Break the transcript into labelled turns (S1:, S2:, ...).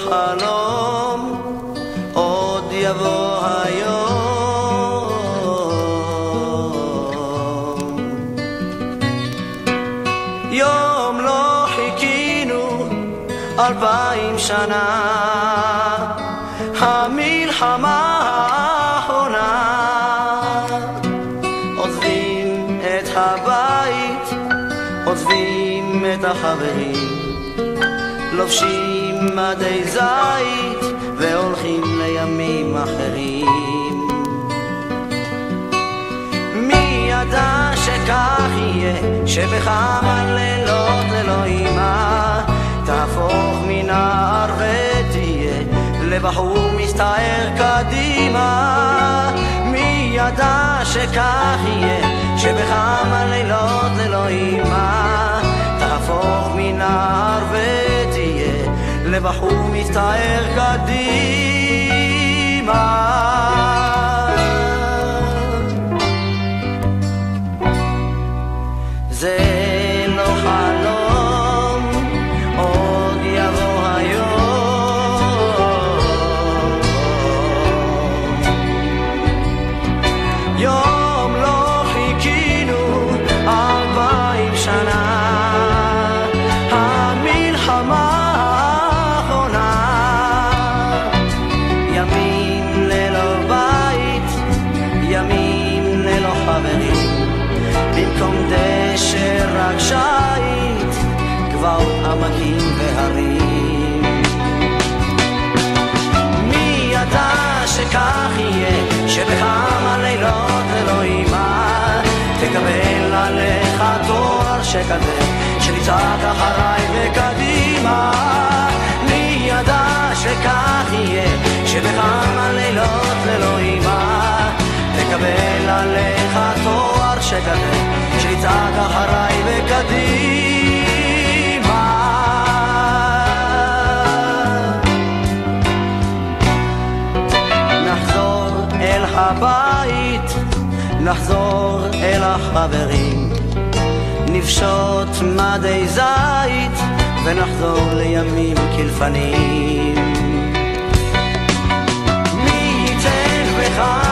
S1: חלום, עוד יבוא היום. יום לא חיכינו 2000 שנה, המלחמה האחרונה. עוזבים את הבית, עוזבים את החברים, לובשים מדי זית והולכים לימים אחרים. מי ידע שכך יהיה, שבכמה לילות אלוהימה תהפוך מנער ותהיה לבחור מסתער קדימה. מי ידע שכך יהיה, שבכמה לילות אלוהימה תהפוך מנער ותהיה לבחור מסתער קדימה. זה לא חלום, עוד יבוא היום. יום לא חיכינו 2000 שנה, המלחמה האחרונה. ימים ללא בית, ימים ללא חברים, במקום דשא רק שית, גבעות עמקים והרים. מי ידע שכך יהיה, שבכמה לילות אלוהימה תקבל עליך תואר שכזה, שתצעק אחריי וקדימה. מי ידע שכך יהיה, שבכמה לילות אלוהימה תקבל עליך תואר שכזה, שתצעק אחריי וקדימה. נחזור אל הבית, נחזור אל החברים, נפשוט מדי זית ונחזור לימים כלפנים. מי ייתן בך